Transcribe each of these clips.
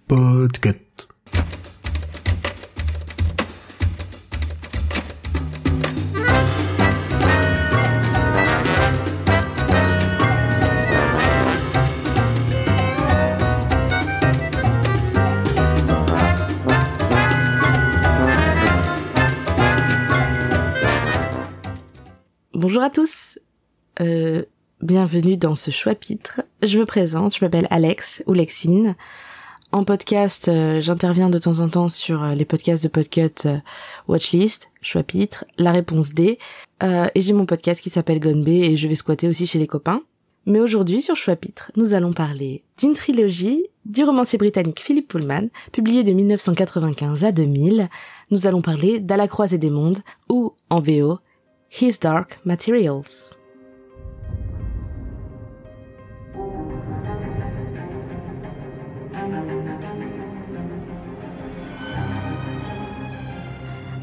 Podcast. Bonjour à tous, bienvenue dans ce chapitre. Je me présente, je m'appelle Alex ou Lexine. En podcast, j'interviens de temps en temps sur les podcasts de Podcut, Watchlist, chapitre, La Réponse D, et j'ai mon podcast qui s'appelle Gone B et je vais squatter aussi chez les copains. Mais aujourd'hui, sur chapitre, nous allons parler d'une trilogie du romancier britannique Philip Pullman, publié de 1995 à 2000. Nous allons parler d'À la croisée des mondes, ou en VO, His Dark Materials.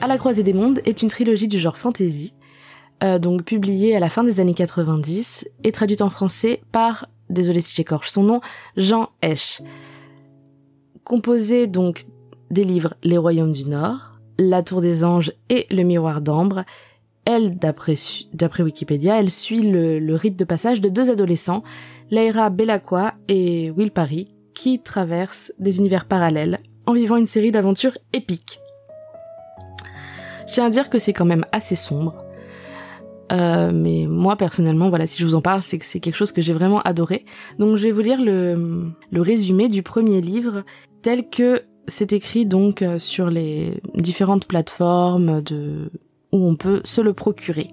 À la croisée des mondes est une trilogie du genre fantasy, donc publiée à la fin des années 90 et traduite en français par, désolé si j'écorche son nom, Jean Esch. Composée donc des livres Les Royaumes du Nord, La Tour des Anges et Le Miroir d'Ambre. Elle, d'après Wikipédia, elle suit le rite de passage de deux adolescents, Lyra Belacqua et Will Parry, qui traversent des univers parallèles en vivant une série d'aventures épiques. Je tiens à dire que c'est quand même assez sombre, mais moi personnellement, voilà, si je vous en parle, c'est que c'est quelque chose que j'ai vraiment adoré. Donc je vais vous lire le résumé du premier livre tel que c'est écrit donc sur les différentes plateformes où on peut se le procurer.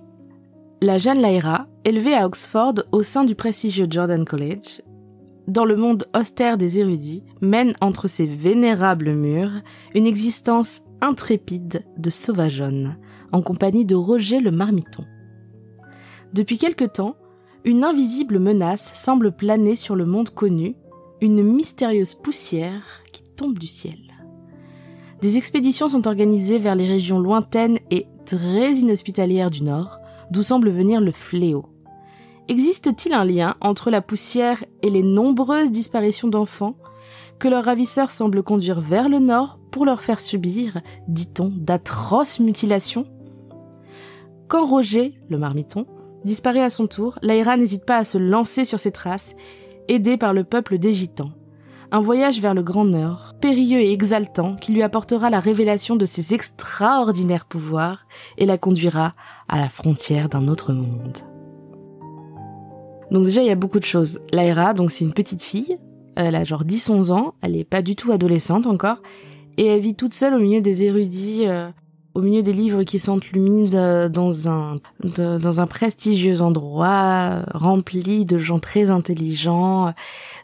La jeune Lyra, élevée à Oxford au sein du prestigieux Jordan College, dans le monde austère des érudits, mène entre ses vénérables murs une existence intrépide de sauvageonne, en compagnie de Roger le marmiton. Depuis quelque temps, une invisible menace semble planer sur le monde connu, une mystérieuse poussière qui tombe du ciel. Des expéditions sont organisées vers les régions lointaines et très inhospitalières du Nord, d'où semble venir le fléau. Existe-t-il un lien entre la poussière et les nombreuses disparitions d'enfants que leurs ravisseurs semblent conduire vers le Nord pour leur faire subir, dit-on, d'atroces mutilations? Quand Roger, le marmiton, disparaît à son tour, Lyra n'hésite pas à se lancer sur ses traces, aidée par le peuple des Gitans. Un voyage vers le Grand Nord, périlleux et exaltant, qui lui apportera la révélation de ses extraordinaires pouvoirs et la conduira à la frontière d'un autre monde. Donc déjà, il y a beaucoup de choses. Lyra, donc c'est une petite fille, elle a genre 10-11 ans, elle est pas du tout adolescente encore, et elle vit toute seule au milieu des érudits, au milieu des livres qui sentent l'humide, dans un prestigieux endroit, rempli de gens très intelligents.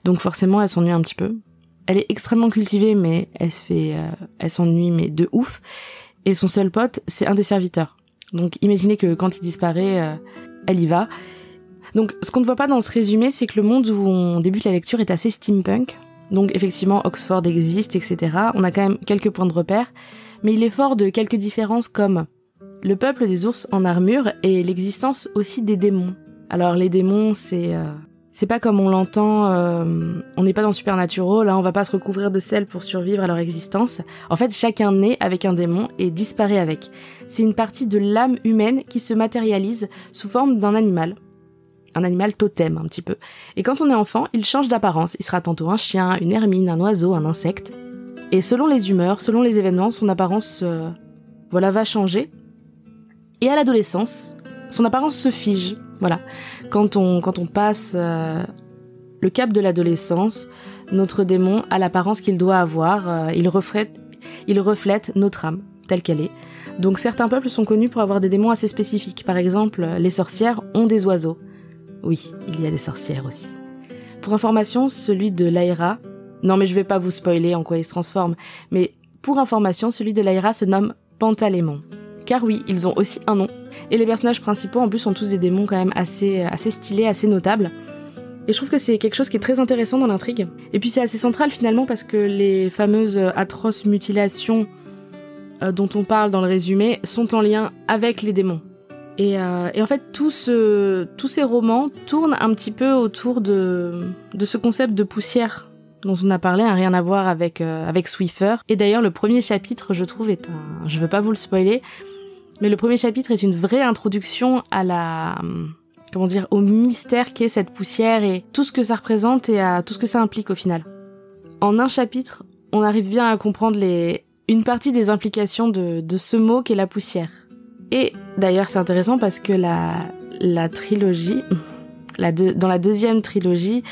Donc forcément, elle s'ennuie un petit peu. Elle est extrêmement cultivée, mais elle s'ennuie, mais de ouf. Et son seul pote, c'est un des serviteurs. Donc imaginez que quand il disparaît, elle y va. Donc ce qu'on ne voit pas dans ce résumé, c'est que le monde où on débute la lecture est assez steampunk. Donc effectivement, Oxford existe, etc. On a quand même quelques points de repère. Mais il est fort de quelques différences comme le peuple des ours en armure et l'existence aussi des démons. Alors les démons, c'est pas comme on l'entend, on n'est pas dans Supernatural, là on va pas se recouvrir de sel pour survivre à leur existence. En fait, chacun naît avec un démon et disparaît avec. C'est une partie de l'âme humaine qui se matérialise sous forme d'un animal. Un animal totem un petit peu. Et quand on est enfant, il change d'apparence. Il sera tantôt un chien, une hermine, un oiseau, un insecte. Et selon les humeurs, selon les événements, son apparence va changer. Et à l'adolescence, son apparence se fige. Voilà. Quand on passe le cap de l'adolescence, notre démon a l'apparence qu'il doit avoir. Il reflète notre âme, telle qu'elle est. Donc certains peuples sont connus pour avoir des démons assez spécifiques. Par exemple, les sorcières ont des oiseaux. Oui, il y a des sorcières aussi. Pour information, celui de Lyra... Non mais je vais pas vous spoiler en quoi il se transforme, mais pour information, celui de Lyra se nomme Pantalémon. Car oui, ils ont aussi un nom. Et les personnages principaux en plus sont tous des démons quand même assez stylés, assez notables. Et je trouve que c'est quelque chose qui est très intéressant dans l'intrigue. Et puis c'est assez central finalement parce que les fameuses atroces mutilations dont on parle dans le résumé sont en lien avec les démons. Et en fait, tous ces romans tournent un petit peu autour de ce concept de poussière dont on a parlé, rien à voir avec Swiffer. Et d'ailleurs, le premier chapitre, je trouve, je veux pas vous le spoiler, mais le premier chapitre est une vraie introduction à au mystère qu'est cette poussière et tout ce que ça représente et à tout ce que ça implique au final. En un chapitre, on arrive bien à comprendre une partie des implications de ce mot qu'est la poussière. Et d'ailleurs, c'est intéressant parce que la trilogie, dans la deuxième trilogie,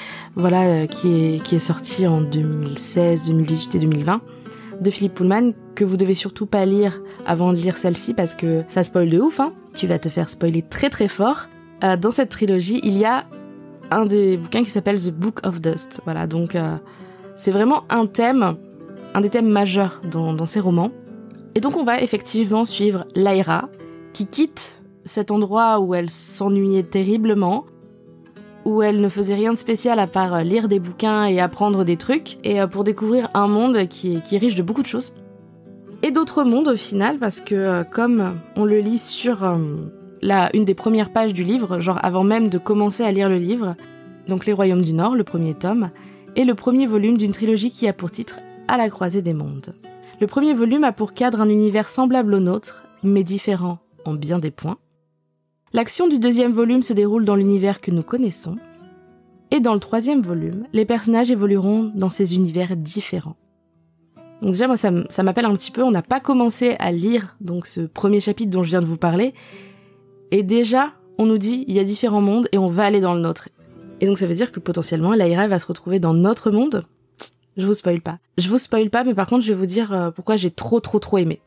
qui est sortie en 2016, 2018 et 2020, de Philippe Pullman, que vous devez surtout pas lire avant de lire celle-ci parce que ça spoil de ouf, hein. Tu vas te faire spoiler très très fort. Dans cette trilogie, il y a un des bouquins qui s'appelle The Book of Dust. Voilà, donc c'est vraiment un des thèmes majeurs dans ces romans. Et donc on va effectivement suivre Lyra, qui quitte cet endroit où elle s'ennuyait terriblement, où elle ne faisait rien de spécial à part lire des bouquins et apprendre des trucs, et pour découvrir un monde qui est riche de beaucoup de choses. Et d'autres mondes au final, parce que comme on le lit sur une des premières pages du livre, genre avant même de commencer à lire le livre, donc Les Royaumes du Nord, le premier tome, et le premier volume d'une trilogie qui a pour titre À la croisée des mondes. Le premier volume a pour cadre un univers semblable au nôtre, mais différent en bien des points. L'action du deuxième volume se déroule dans l'univers que nous connaissons. Et dans le troisième volume, les personnages évolueront dans ces univers différents. Donc déjà, moi, ça m'appelle un petit peu. On n'a pas commencé à lire donc ce premier chapitre dont je viens de vous parler. Et déjà, on nous dit, il y a différents mondes et on va aller dans le nôtre. Et donc ça veut dire que potentiellement, Lyra va se retrouver dans notre monde. Je vous spoil pas. Je vous spoil pas, mais par contre, je vais vous dire pourquoi j'ai trop aimé.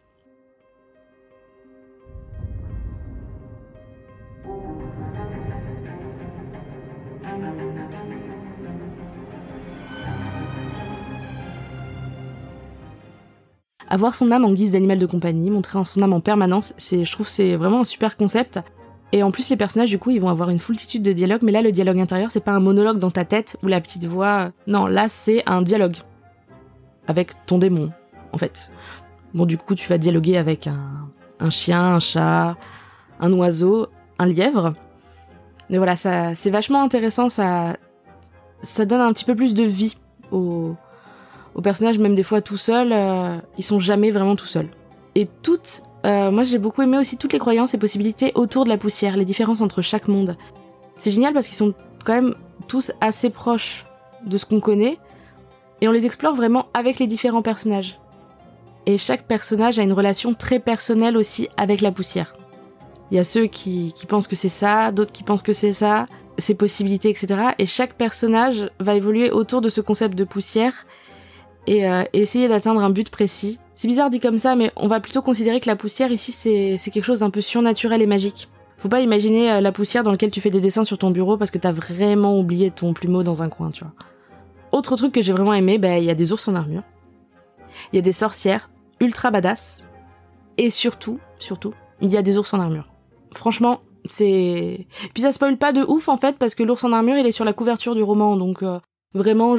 Avoir son âme en guise d'animal de compagnie, montrer son âme en permanence, je trouve que c'est vraiment un super concept. Et en plus, les personnages, du coup, ils vont avoir une foultitude de dialogues, mais là, le dialogue intérieur, c'est pas un monologue dans ta tête ou la petite voix. Non, là, c'est un dialogue. Avec ton démon, en fait. Bon, du coup, tu vas dialoguer avec un chien, un chat, un oiseau, un lièvre. Mais voilà, c'est vachement intéressant, ça donne un petit peu plus de vie aux personnages, même des fois tout seuls, ils sont jamais vraiment tout seuls. Et moi j'ai beaucoup aimé aussi toutes les croyances et possibilités autour de la poussière, les différences entre chaque monde. C'est génial parce qu'ils sont quand même tous assez proches de ce qu'on connaît, et on les explore vraiment avec les différents personnages. Et chaque personnage a une relation très personnelle aussi avec la poussière. Il y a ceux qui pensent que c'est ça, d'autres qui pensent que c'est ça, ses possibilités, etc. Et chaque personnage va évoluer autour de ce concept de poussière, et essayer d'atteindre un but précis. C'est bizarre dit comme ça, mais on va plutôt considérer que la poussière ici c'est quelque chose d'un peu surnaturel et magique. Faut pas imaginer la poussière dans laquelle tu fais des dessins sur ton bureau parce que t'as vraiment oublié ton plumeau dans un coin, tu vois. Autre truc que j'ai vraiment aimé, il y a des ours en armure, il y a des sorcières ultra badass, et surtout, il y a des ours en armure. Franchement, puis ça spoil pas de ouf en fait, parce que l'ours en armure il est sur la couverture du roman, donc vraiment,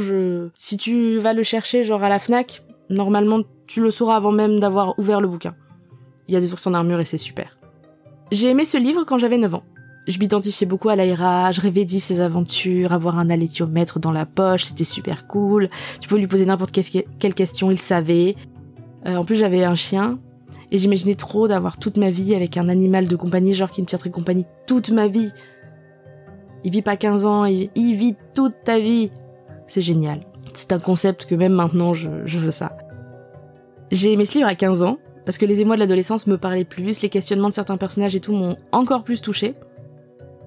si tu vas le chercher genre à la Fnac, normalement tu le sauras avant même d'avoir ouvert le bouquin. Il y a des ours en armure et c'est super. J'ai aimé ce livre quand j'avais 9 ans. Je m'identifiais beaucoup à Lyra, je rêvais de vivre ses aventures, avoir un alléthiomètre dans la poche, c'était super cool. Tu pouvais lui poser n'importe quelle question, il savait. En plus j'avais un chien, et j'imaginais trop d'avoir toute ma vie avec un animal de compagnie, genre qui me tiendrait compagnie toute ma vie. Il vit pas 15 ans, il vit toute ta vie. C'est génial. C'est un concept que même maintenant, je veux ça. J'ai aimé ce livre à 15 ans, parce que les émois de l'adolescence me parlaient plus, les questionnements de certains personnages et tout m'ont encore plus touchée.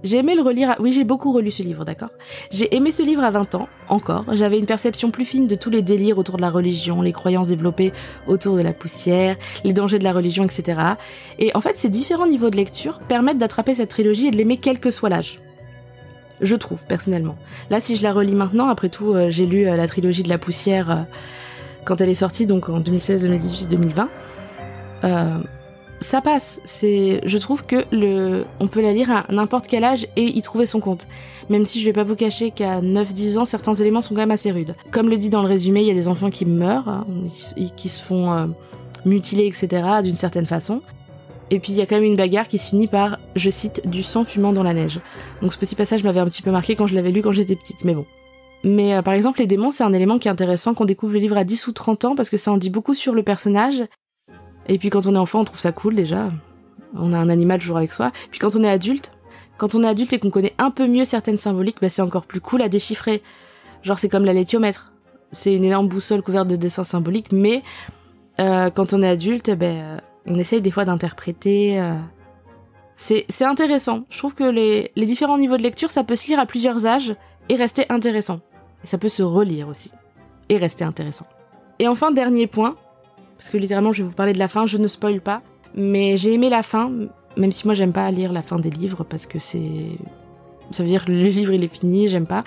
J'ai aimé le relire Oui, j'ai beaucoup relu ce livre, d'accord. J'ai aimé ce livre à 20 ans, encore. J'avais une perception plus fine de tous les délires autour de la religion, les croyances développées autour de la poussière, les dangers de la religion, etc. Et en fait, ces différents niveaux de lecture permettent d'attraper cette trilogie et de l'aimer quel que soit l'âge. Je trouve, personnellement. Là, si je la relis maintenant, après tout, j'ai lu la trilogie de la poussière quand elle est sortie, donc en 2016, 2018, 2020. Ça passe. Je trouve que on peut la lire à n'importe quel âge et y trouver son compte. Même si je vais pas vous cacher qu'à 9-10 ans, certains éléments sont quand même assez rudes. Comme le dit dans le résumé, il y a des enfants qui meurent, qui se font mutiler, etc. d'une certaine façon. Et puis il y a quand même une bagarre qui se finit par, je cite, du sang fumant dans la neige. Donc ce petit passage m'avait un petit peu marqué quand je l'avais lu quand j'étais petite, mais bon. Mais par exemple, les démons, c'est un élément qui est intéressant, qu'on découvre le livre à 10 ou 30 ans, parce que ça en dit beaucoup sur le personnage. Et puis quand on est enfant, on trouve ça cool déjà. On a un animal toujours avec soi. Puis quand on est adulte et qu'on connaît un peu mieux certaines symboliques, bah, c'est encore plus cool à déchiffrer. Genre c'est comme la laitiomètre. C'est une énorme boussole couverte de dessins symboliques, mais quand on est adulte, on essaye des fois d'interpréter. C'est intéressant. Je trouve que les différents niveaux de lecture, ça peut se lire à plusieurs âges et rester intéressant. Et ça peut se relire aussi et rester intéressant. Et enfin, dernier point, parce que littéralement je vais vous parler de la fin, je ne spoil pas, mais j'ai aimé la fin, même si moi j'aime pas lire la fin des livres parce que ça veut dire que le livre il est fini, j'aime pas.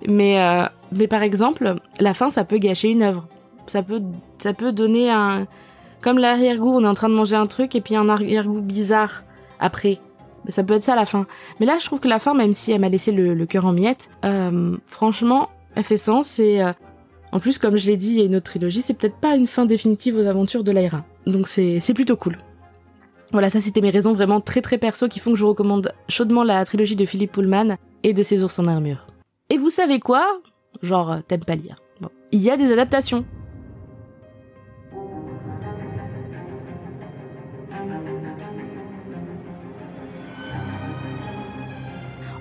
Mais par exemple, la fin ça peut gâcher une œuvre. Ça peut donner comme l'arrière-goût, on est en train de manger un truc et puis un arrière-goût bizarre après. Ça peut être ça la fin. Mais là je trouve que la fin, même si elle m'a laissé le cœur en miettes, franchement elle fait sens et en plus comme je l'ai dit il y a une autre trilogie, c'est peut-être pas une fin définitive aux aventures de Lyra. Donc c'est plutôt cool. Voilà, ça c'était mes raisons vraiment très très perso qui font que je recommande chaudement la trilogie de Philip Pullman et de ses ours en armure. Et vous savez quoi ? Genre, t'aimes pas lire. Bon. Il y a des adaptations.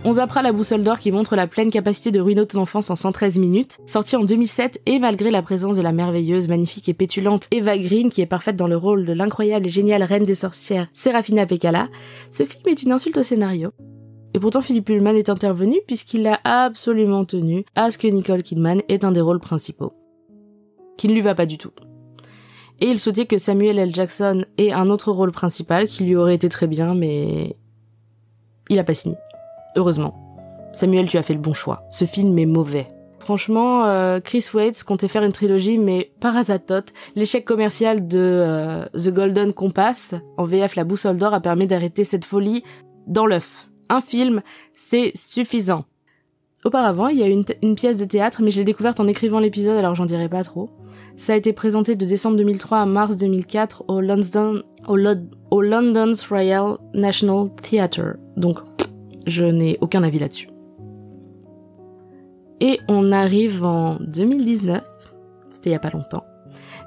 On zappera La Boussole d'Or qui montre la pleine capacité de ruiner ton enfance en 113 minutes, sorti en 2007 et malgré la présence de la merveilleuse, magnifique et pétulante Eva Green qui est parfaite dans le rôle de l'incroyable et géniale reine des sorcières Serafina Pekkala, ce film est une insulte au scénario. Et pourtant Philip Pullman est intervenu puisqu'il a absolument tenu à ce que Nicole Kidman ait un des rôles principaux. Qui ne lui va pas du tout. Et il souhaitait que Samuel L. Jackson ait un autre rôle principal qui lui aurait été très bien mais il a pas signé. Heureusement. Samuel, tu as fait le bon choix. Ce film est mauvais. Franchement, Chris Weitz comptait faire une trilogie, mais par azatote, l'échec commercial de The Golden Compass, en VF La Boussole d'Or, a permis d'arrêter cette folie dans l'œuf. Un film, c'est suffisant. Auparavant, il y a une pièce de théâtre, mais je l'ai découverte en écrivant l'épisode, alors j'en dirai pas trop. Ça a été présenté de décembre 2003 à mars 2004 au London's Royal National Theatre. Donc, je n'ai aucun avis là-dessus. Et on arrive en 2019, c'était il y a pas longtemps.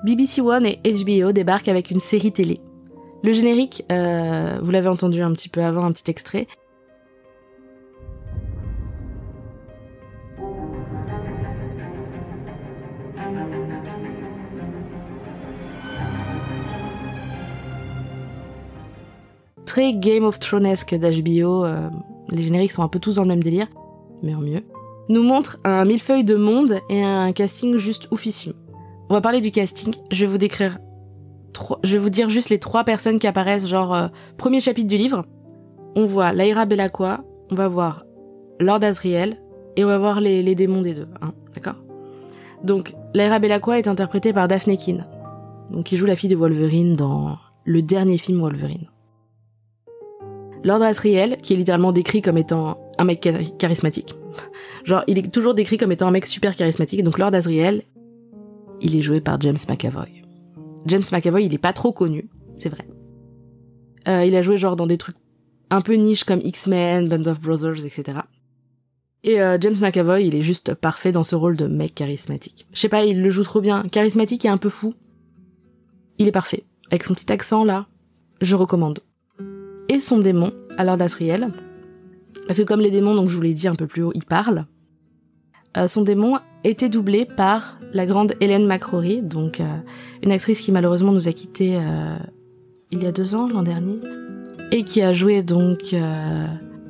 BBC One et HBO débarquent avec une série télé. Le générique, vous l'avez entendu un petit peu avant, un petit extrait. Très Game of Thronesque d'HBO, les génériques sont un peu tous dans le même délire, mais en mieux, nous montre un millefeuille de monde et un casting juste oufissime. On va parler du casting, je vais vous dire juste les 3 personnes qui apparaissent, genre, premier chapitre du livre, on voit Lyra Belacqua, on va voir Lord Asriel, et on va voir les démons des deux, hein, d'accord ? Donc, Lyra Belacqua est interprétée par Daphne Keane, donc qui joue la fille de Wolverine dans le dernier film Wolverine. Lord Asriel, qui est littéralement décrit comme étant un mec charismatique. Genre, il est toujours décrit comme étant un mec super charismatique. Donc Lord Asriel, il est joué par James McAvoy. James McAvoy, il est pas trop connu, c'est vrai. Il a joué genre dans des trucs un peu niche comme X-Men, Band of Brothers, etc. Et James McAvoy, il est juste parfait dans ce rôle de mec charismatique. Je sais pas, il le joue trop bien. Charismatique et un peu fou. Il est parfait. Avec son petit accent là, je recommande. Et son démon, à Lord Asriel, parce que comme les démons, donc je vous l'ai dit un peu plus haut, ils parlent, son démon était doublé par la grande Hélène McRory, donc une actrice qui malheureusement nous a quittés il y a 2 ans, l'an dernier, et qui a joué donc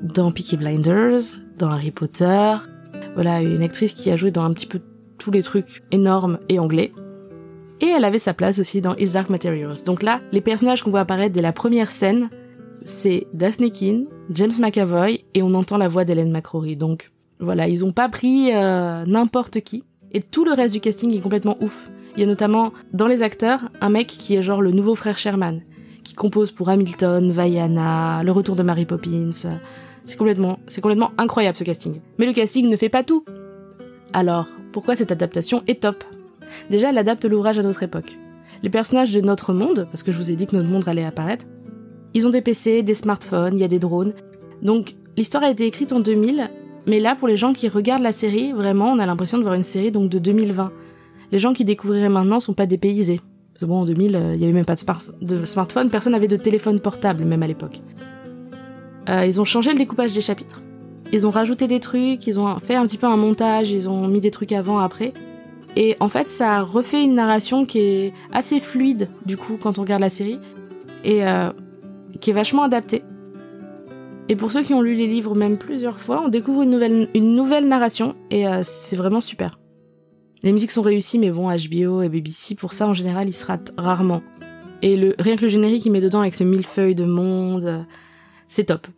dans Peaky Blinders, dans Harry Potter, voilà, une actrice qui a joué dans un petit peu tous les trucs énormes et anglais, et elle avait sa place aussi dans His Dark Materials. Donc là, les personnages qu'on voit apparaître dès la première scène, c'est Daphne Keane, James McAvoy, et on entend la voix d'Hélène McRory. Donc voilà, ils ont pas pris n'importe qui. Et tout le reste du casting est complètement ouf. Il y a notamment, dans les acteurs, un mec qui est genre le nouveau frère Sherman, qui compose pour Hamilton, Vaiana, Le Retour de Mary Poppins. C'est complètement incroyable ce casting. Mais le casting ne fait pas tout. Alors, pourquoi cette adaptation est top ? Déjà, elle adapte l'ouvrage à notre époque. Les personnages de notre monde, parce que je vous ai dit que notre monde allait apparaître, Ils ont des PC, des smartphones, il y a des drones. Donc l'histoire a été écrite en 2000, mais là pour les gens qui regardent la série, vraiment on a l'impression de voir une série donc de 2020. Les gens qui découvriraient maintenant sont pas dépaysés. Parce que bon, en 2000, il y avait même pas de smartphone, personne n'avait de téléphone portable même à l'époque. Ils ont changé le découpage des chapitres. Ils ont rajouté des trucs, ils ont fait un petit peu un montage, ils ont mis des trucs avant, après. Et en fait, ça refait une narration qui est assez fluide, du coup, quand on regarde la série, et qui est vachement adaptée. Et pour ceux qui ont lu les livres même plusieurs fois, on découvre une nouvelle narration, et c'est vraiment super. Les musiques sont réussies, mais bon, HBO et BBC, pour ça, en général, ils se ratent rarement. Et rien que le générique qu'il met dedans avec ce millefeuille de monde, c'est top.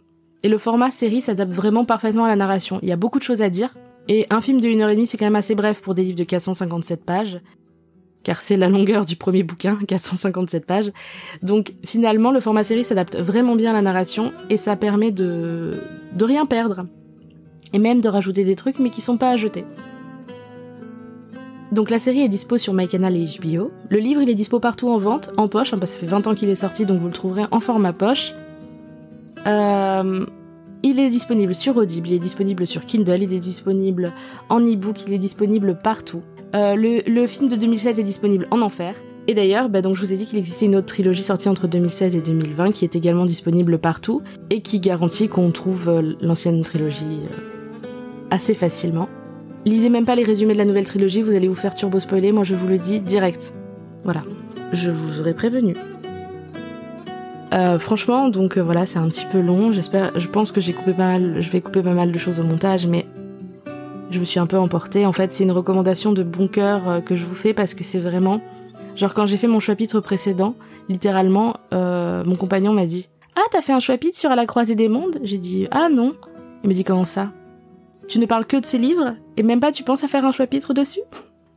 Et le format série s'adapte vraiment parfaitement à la narration. Il y a beaucoup de choses à dire. Et un film de 1h30, c'est quand même assez bref pour des livres de 457 pages. Car c'est la longueur du premier bouquin, 457 pages. Donc finalement, le format série s'adapte vraiment bien à la narration et ça permet de rien perdre. Et même de rajouter des trucs, mais qui sont pas à jeter. Donc la série est dispo sur MyCanal et HBO. Le livre, il est dispo partout en vente, en poche, parce que ça fait 20 ans qu'il est sorti, donc vous le trouverez en format poche. Il est disponible sur Audible, il est disponible sur Kindle, il est disponible en e-book, il est disponible partout. Le film de 2007 est disponible en enfer. Et d'ailleurs, donc je vous ai dit qu'il existait une autre trilogie sortie entre 2016 et 2020 qui est également disponible partout et qui garantit qu'on trouve l'ancienne trilogie assez facilement. Lisez même pas les résumés de la nouvelle trilogie, vous allez vous faire turbo spoiler, moi je vous le dis direct. Voilà, je vous aurais prévenu. Franchement, donc voilà, c'est un petit peu long. Je pense que je vais couper pas mal de choses au montage, mais je me suis un peu emportée. En fait, c'est une recommandation de bon cœur que je vous fais parce que c'est vraiment, genre quand j'ai fait mon chapitre précédent, littéralement, mon compagnon m'a dit « Ah, t'as fait un chapitre sur À la croisée des mondes ?» J'ai dit « Ah non !» Il m'a dit « Comment ça ? Tu ne parles que de ces livres et même pas tu penses à faire un chapitre dessus ?»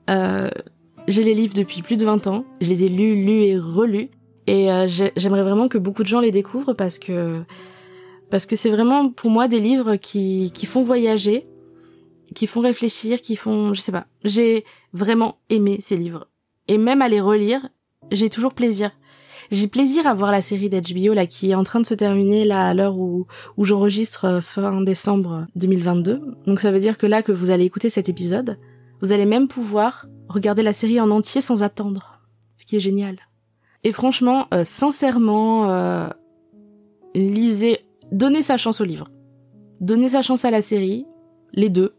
J'ai les livres depuis plus de 20 ans. Je les ai lus et relus. Et j'aimerais vraiment que beaucoup de gens les découvrent parce que c'est vraiment pour moi des livres qui font voyager, qui font réfléchir, qui font, je sais pas. J'ai vraiment aimé ces livres. Et même à les relire, j'ai toujours plaisir. J'ai plaisir à voir la série d'HBO là qui est en train de se terminer là à l'heure où j'enregistre fin décembre 2022. Donc ça veut dire que là que vous allez écouter cet épisode, vous allez même pouvoir regarder la série en entier sans attendre. Ce qui est génial. Et franchement, sincèrement, donnez sa chance au livre. Donnez sa chance à la série, les deux.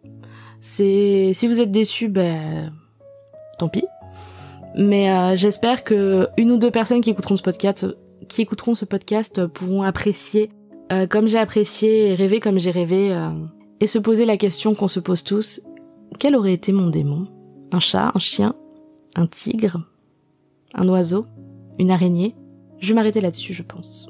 Si vous êtes déçus, tant pis. Mais j'espère que une ou deux personnes qui écouteront ce podcast pourront apprécier comme j'ai apprécié et rêver comme j'ai rêvé et se poser la question qu'on se pose tous. Quel aurait été mon démon ? Un chat, un chien, un tigre, un oiseau ? Une araignée. Je vais m'arrêter là-dessus, je pense.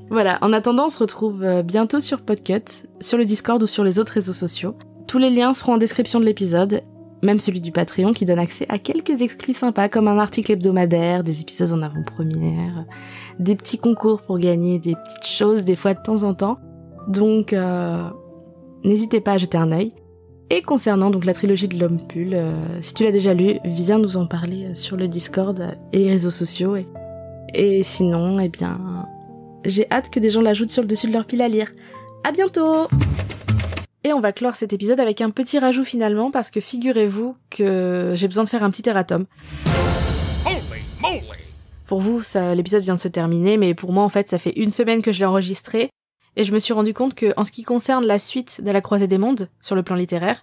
Voilà, en attendant, on se retrouve bientôt sur Podcut, sur le Discord ou sur les autres réseaux sociaux. Tous les liens seront en description de l'épisode, même celui du Patreon qui donne accès à quelques exclus sympas comme un article hebdomadaire, des épisodes en avant-première, des petits concours pour gagner des petites choses des fois de temps en temps. Donc, n'hésitez pas à jeter un œil. Et concernant donc la trilogie de l'Homme Pull, si tu l'as déjà lu, viens nous en parler sur le Discord et les réseaux sociaux. Et sinon, eh bien, j'ai hâte que des gens l'ajoutent sur le dessus de leur pile à lire. À bientôt! Et on va clore cet épisode avec un petit rajout finalement, parce que figurez-vous que j'ai besoin de faire un petit erratum. Holy moly! Pour vous, l'épisode vient de se terminer, mais pour moi en fait ça fait 1 semaine que je l'ai enregistré. Et je me suis rendu compte que, en ce qui concerne la suite de La Croisée des Mondes, sur le plan littéraire,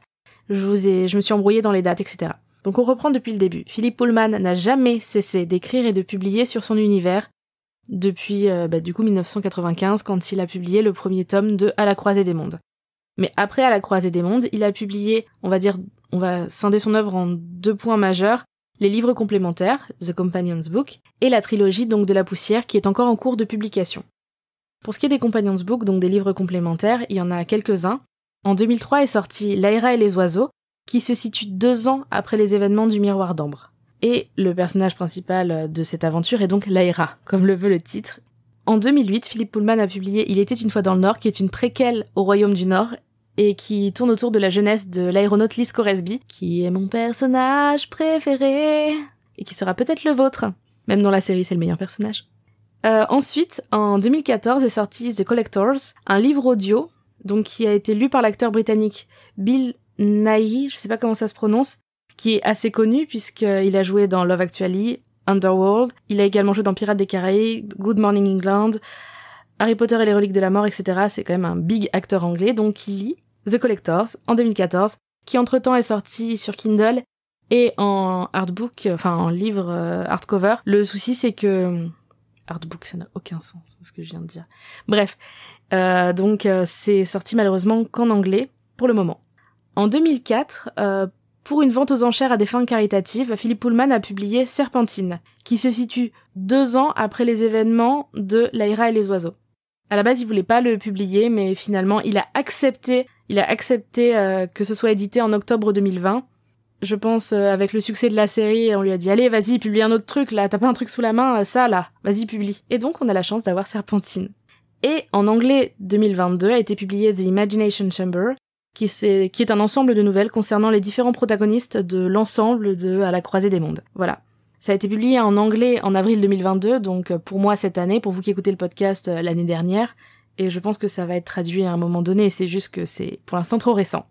je me suis embrouillée dans les dates, etc. Donc on reprend depuis le début. Philippe Pullman n'a jamais cessé d'écrire et de publier sur son univers, depuis, du coup, 1995, quand il a publié le premier tome de À la Croisée des Mondes. Mais après À la Croisée des Mondes, il a publié, on va scinder son œuvre en 2 points majeurs, les livres complémentaires, The Companion's Book, et la trilogie donc de la Poussière, qui est encore en cours de publication. Pour ce qui est des Companion's Book, donc des livres complémentaires, il y en a quelques-uns. En 2003 est sorti Laïra et les oiseaux, qui se situe 2 ans après les événements du Miroir d'Ambre. Et le personnage principal de cette aventure est donc Laïra, comme le veut le titre. En 2008, Philippe Pullman a publié Il était une fois dans le Nord, qui est une préquelle au Royaume du Nord, et qui tourne autour de la jeunesse de l'aéronaute Liz Coresby, qui est mon personnage préféré, et qui sera peut-être le vôtre. Même dans la série, c'est le meilleur personnage. Ensuite, en 2014 est sorti The Collectors, un livre audio, donc qui a été lu par l'acteur britannique Bill Nighy, je sais pas comment ça se prononce, qui est assez connu puisqu'il a joué dans Love Actually, Underworld, il a également joué dans Pirates des Caraïbes, Good Morning England, Harry Potter et les reliques de la mort, etc. C'est quand même un big acteur anglais, donc il lit The Collectors en 2014, qui entre-temps est sorti sur Kindle et en artbook, enfin en livre hardcover. Le souci c'est que... Artbook, ça n'a aucun sens, ce que je viens de dire. Bref, donc c'est sorti malheureusement qu'en anglais, pour le moment. En 2004, pour une vente aux enchères à des fins caritatives, Philip Pullman a publié Serpentine, qui se situe 2 ans après les événements de Lyra et les oiseaux. À la base, il voulait pas le publier, mais finalement, il a accepté que ce soit édité en octobre 2020. Je pense, avec le succès de la série, on lui a dit « Allez, vas-y, publie un autre truc, là, t'as pas un truc sous la main, ça, là, vas-y, publie ». Et donc, on a la chance d'avoir Serpentine. Et en anglais 2022 a été publié The Imagination Chamber, qui est un ensemble de nouvelles concernant les différents protagonistes de l'ensemble de À la croisée des mondes. Voilà. Ça a été publié en anglais en avril 2022, donc pour moi cette année, pour vous qui écoutez le podcast l'année dernière, et je pense que ça va être traduit à un moment donné, c'est juste que c'est pour l'instant trop récent.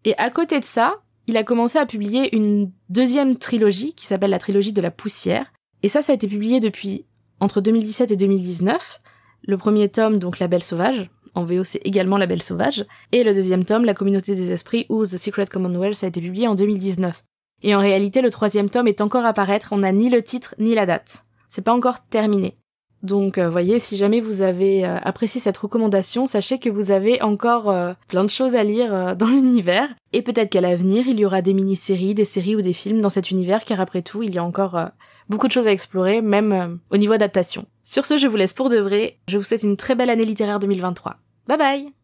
Et à côté de ça, il a commencé à publier une deuxième trilogie qui s'appelle la trilogie de la poussière, et ça a été publié depuis entre 2017 et 2019. Le premier tome, donc La Belle Sauvage, en VO c'est également La Belle Sauvage, et le deuxième tome, La Communauté des Esprits ou The Secret Commonwealth, ça a été publié en 2019. Et en réalité, le 3e tome est encore à paraître, on n'a ni le titre ni la date. C'est pas encore terminé. Donc, voyez, si jamais vous avez apprécié cette recommandation, sachez que vous avez encore plein de choses à lire dans l'univers. Et peut-être qu'à l'avenir, il y aura des mini-séries, des séries ou des films dans cet univers, car après tout, il y a encore beaucoup de choses à explorer, même au niveau adaptation. Sur ce, je vous laisse pour de vrai. Je vous souhaite une très belle année littéraire 2023. Bye bye!